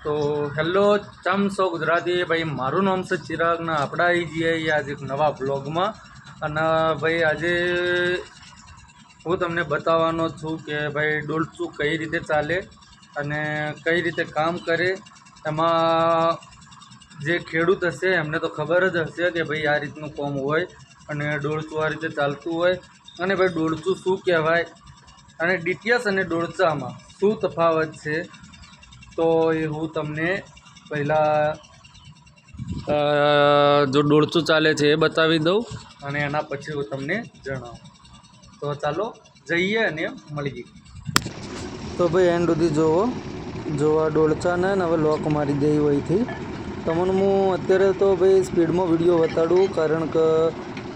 तो हेलो चम सौ गुजराती भाई मारू नाम से चिराग ने आपड़ा आई जઈએ आज एक नवा ब्लॉग में अने भाई आज हूँ तमने बतावानो छूँ कि भाई डोलचू कई रीते चाले अने कई रीते काम करे एमां जे खेडूत हशे एमने तो खबर ज हशे कि भाई आ रीतनुं काम होय अने डोलचू आ रीते चालतुं होय अने भाई डोलचू शुं कहेवाय अने डीटीएस अने डोलचामां शुं तफावत छे तो ये हूँ तमने पहला जो डोलचू चाले छे ए बतावी दऊं अने एना पछी हूँ तमने जणावुं। तो चालो जईए अने मळीए। तो भाई एंड सुधी जोवो जो आ डोलचा ने हवे लॉक मारी दे होयथी तमने हूँ अत्यारे तो भाई स्पीड में विडियो बताडूं कारण के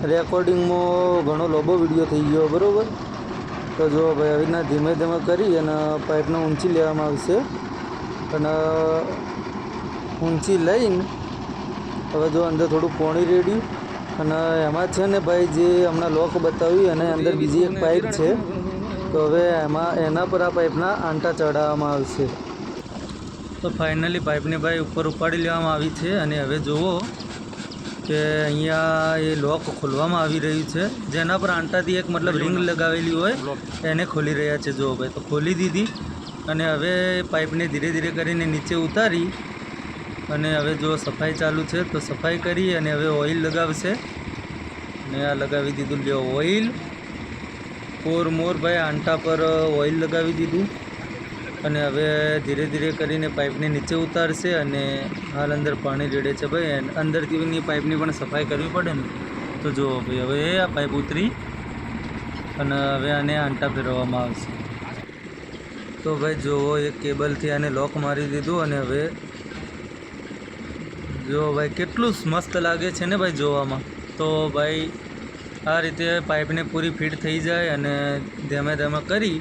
रेकॉर्डिंग में घणो लोबो विडियो थई गयो बरोबर। तो जो भाई આવી રીતના ધીમે ધીમે કરી અને પાઇપને ઊંચી લેવામાં આવશે અને ઊંચી લઈને હવે જો અંદર થોડું પાણી રેડ્યું અને એમાં છે ને ભાઈ જે હમણાં લોક બતાવ્યું અને અંદર બીજી એક પાઇપ છે તો હવે એમાં એના પર આ પાઇપના આંટા ચડાવવામાં આવશે। તો ફાઇનલી પાઇપને ભાઈ ઉપર ઉપાડી લેવામાં આવી છે અને હવે જુઓ કે અહીંયા એ લોક ખોલવામાં આવી રહ્યું છે જેના પર આંટાથી એક મતલબ રિંગ લગાવેલી હોય એને ખોલી રહ્યા છે। જો ભાઈ તો ખોલી દીધી અને હવે પાઇપને ધીરે ધીરે કરીને નીચે ઉતારી અને હવે જો સફાઈ ચાલુ છે તો સફાઈ કરી અને હવે ઓઇલ લગાવશે અને આ લગાવી દીધું લ્યો ઓઇલ ફોર મોર ભાઈ આંટા પર ઓઇલ લગાવી દીધું અને હવે ધીરે ધીરે કરીને પાઇપને નીચે ઉતારશે અને હાલ અંદર પાણી રેડે છે ભાઈ અંદરથી પાઇપની પણ સફાઈ કરવી પડે ને તો જો ભાઈ હવે આ પાઇપ ઉતરી અને હવે આને આંટા ફેરવવામાં આવશે। તો ભાઈ જુઓ એક કેબલથી આને લોક મારી દીધું અને હવે જો ભાઈ કેટલું મસ્ત લાગે છે ને ભાઈ જોવામાં। તો ભાઈ આ રીતે પાઇપને પૂરી ફિટ થઈ જાય અને ધીમે ધીમે કરી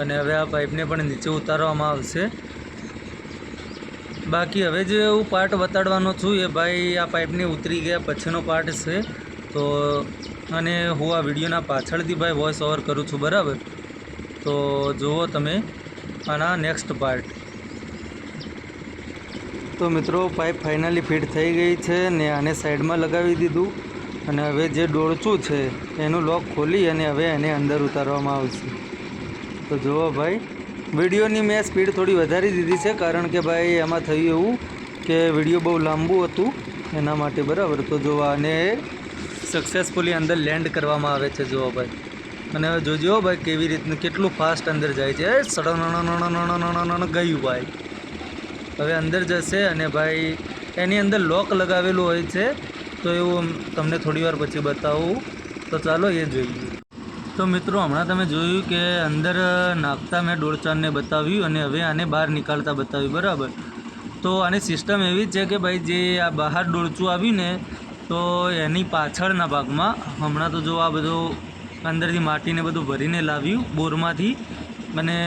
અને હવે આ પાઇપને પણ નીચે ઉતારવામાં આવશે। બાકી હવે જે હું પાર્ટ બતાડવાનો છું એ ભાઈ આ પાઇપને ઉતરી ગયા પછીનો પાર્ટ છે તો અને હું આ વિડીયોના પાછળથી ભાઈ વોઇસ ઓવર કરું છું બરાબર। તો જુઓ તમે આના નેક્સ્ટ પાર્ટ। તો મિત્રો પાઇપ ફાઇનલી ફિટ થઈ ગઈ છે ને આને સાઈડમાં લગાવી દીધું અને હવે જે ડોળચું છે એનું લોક ખોલી અને હવે એને અંદર ઉતારવામાં આવશે। તો જુઓ ભાઈ વિડીયોની મેં સ્પીડ થોડી વધારી દીધી છે કારણ કે ભાઈ એમાં થયું એવું કે વિડીયો બહુ લાંબુ હતું એના માટે બરાબર। તો જો આને સક્સેસફુલી અંદર લેન્ડ કરવામાં આવે છે જુઓ ભાઈ અને હવે જોજો ભાઈ કેવી રીતનું કેટલું ફાસ્ટ અંદર જાય છે ગયું ભાઈ હવે અંદર જશે અને ભાઈ એની અંદર લોક લગાવેલું હોય છે તો એવું તમને થોડી વાર પછી બતાવું તો ચાલો એ જોઈએ। તો મિત્રો હમણાં તમે જોયું કે અંદર નાખતા મેં ડોળચાને બતાવ્યું અને હવે આને બહાર નીકાળતા બતાવ્યું બરાબર। તો આની સિસ્ટમ એવી છે કે ભાઈ જે આ બહાર ડોળચું આવ્યું ને તો એની પાછળના ભાગમાં હમણાં તો જો આ બધું અંદરથી માટીને બધું ભરીને લાવ્યું બોરમાંથી અને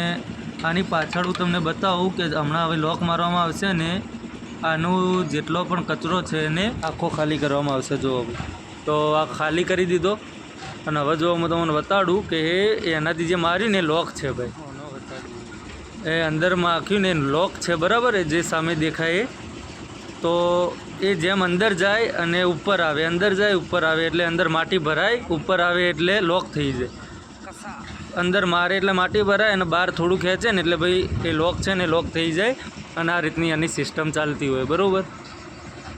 આની પાછળ હું તમને બતાવું કે હમણાં હવે લોક મારવામાં આવશે અને આનું જેટલો પણ કચરો છે એને આખો ખાલી કરવામાં આવશે। જો તો આ ખાલી કરી દીધો અને હવે જો હું તમને બતાડું કે એનાથી જે માર્યું ને લોક છે ભાઈ એ અંદરમાં આખ્યું ને લોક છે બરાબર એ જે સામે દેખાય તો એ જેમ અંદર જાય અને ઉપર આવે અંદર જાય ઉપર આવે એટલે અંદર માટી ભરાય ઉપર આવે એટલે લોક થઈ જાય અંદર મારે એટલે માટી ભરાય અને બહાર થોડું ખેંચે ને એટલે ભાઈ એ લોક છે ને લોક થઈ જાય અને આ રીતની આની સિસ્ટમ ચાલતી હોય બરાબર।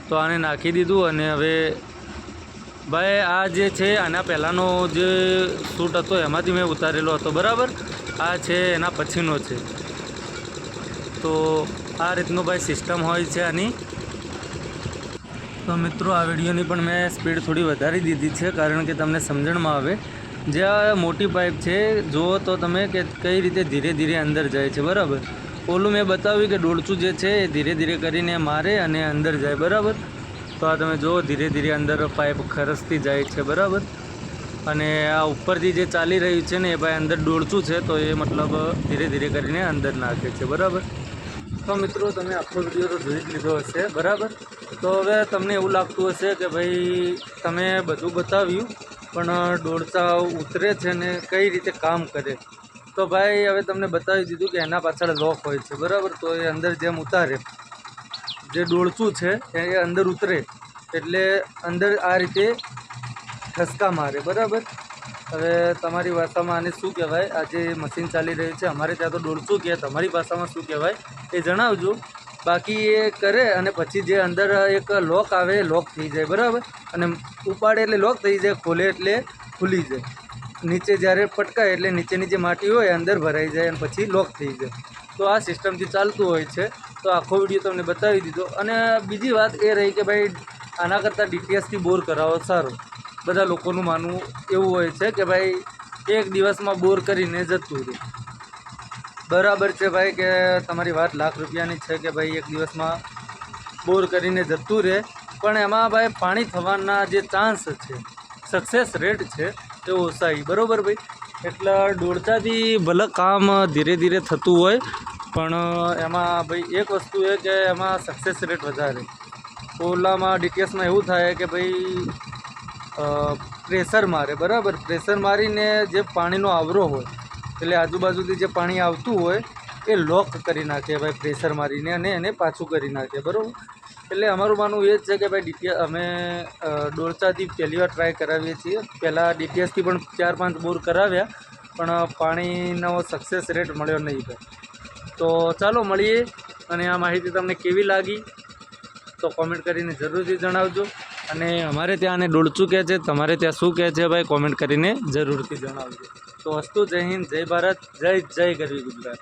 તો આને નાખી દીધું અને હવે ભાઈ આ જે છે આના પહેલાંનો જે શૂટ હતો એમાંથી મેં ઉતારેલો હતો બરાબર। આ છે એના પછીનો છે તો આ રીતનું ભાઈ સિસ્ટમ હોય છે આની। તો મિત્રો આ વિડીયોની પણ મેં સ્પીડ થોડી વધારી દીધી છે કારણ કે તમને સમજણમાં આવે। જે આ મોટી પાઇપ છે જુઓ તો તમે કે કઈ રીતે ધીરે ધીરે અંદર જાય છે બરાબર। ઓલું મેં બતાવ્યું કે ડોળચું જે છે એ ધીરે ધીરે કરીને મારે અને અંદર જાય બરાબર। તો આ તમે જુઓ ધીરે ધીરે અંદર પાઇપ ખરસતી જાય છે બરાબર અને આ ઉપરથી જે ચાલી રહ્યું છે ને એ ભાઈ અંદર ડોળચું છે તો એ મતલબ ધીરે ધીરે કરીને અંદર નાખે છે બરાબર। તો મિત્રો તમે આખો વિડીયો તો જોઈ જ લીધો હશે બરાબર। તો હવે તમને એવું લાગતું હશે કે ભાઈ તમે બધું બતાવ્યું પણ ડોળચા ઉતરે છે ને કઈ રીતે કામ કરે તો ભાઈ હવે તમને બતાવી દીધું કે એના પાછળ લોક હોય છે બરાબર. તો એ અંદર જેમ ઉતારે જે ડોળચું છે એ અંદર ઉતરે એટલે અંદર આ રીતે ઠસકા મારે બરાબર. હવે તમારી ભાષામાં આને શું કહેવાય, આ જે મશીન ચાલી રહ્યું છે અમારે ત્યાં તો ડોળચું કહે, તમારી ભાષામાં શું કહેવાય એ જણાવજો. બાકી એ કરે અને પછી જે અંદર એક લોક આવે લોક થઈ જાય બરાબર. અને ઉપાડે એટલે લોક થઈ જાય, ખોલે એટલે ખુલી જાય. નીચે જ્યારે પટકાય એટલે નીચેની જે માટી હોય અંદર ભરાઈ જાય અને પછી લોક થઈ જાય. તો આ સિસ્ટમથી ચાલતું હોય છે. તો આખો વિડીયો તમને બતાવી દીધો. અને બીજી વાત એ રહી કે ભાઈ આના કરતાં ડીટીએસથી બોર કરાવો સારો. બધા લોકોનું માનવું એવું હોય છે કે ભાઈ એક દિવસમાં બોર કરીને જતું રહે. બરાબર છે ભાઈ કે તમારી વાત લાખ રૂપિયાની છે કે ભાઈ એક દિવસમાં બોર કરીને જતું રહે, પણ એમાં ભાઈ પાણી થવાના જે ચાન્સ છે, સક્સેસ રેટ છે એ ઓછાઈ બરાબર ભાઈ. એટલે દોડતાથી ભલે કામ ધીરે ધીરે થતું હોય પણ એમાં ભાઈ એક વસ્તુ એ કે એમાં સક્સેસ રેટ વધારે. ઓલામાં ડીટીએસમાં એવું થાય કે ભાઈ પ્રેશર મારે બરાબર. પ્રેશર મારીને જે પાણીનો આવરો હોય એટલે આજુબાજુથી જે પાણી આવતું હોય એ લોક કરી નાખે ભાઈ પ્રેશર મારીને અને એને પાછું કરી નાખે બરાબર. એટલે અમારું માનવું એ જ છે કે ભાઈ અમે ડોળચાથી પહેલી વાર ટ્રાય કરાવીએ છીએ. પહેલાં ડીટીએસથી પણ 4-5 બોર કરાવ્યા પણ પાણીનો સક્સેસ રેટ મળ્યો નહીં ભાઈ. તો ચાલો મળીએ. અને આ માહિતી તમને કેવી લાગી તો કોમેન્ટ કરીને જરૂરથી જણાવજો. અને અમારે ત્યાં આને ડોળચું કહે છે, તમારે ત્યાં શું કહે છે ભાઈ કોમેન્ટ કરીને જરૂરથી જણાવજો. તો અસ્તુ, જય હિન્દ, જય ભારત, જય ગરવી ગુજરાત.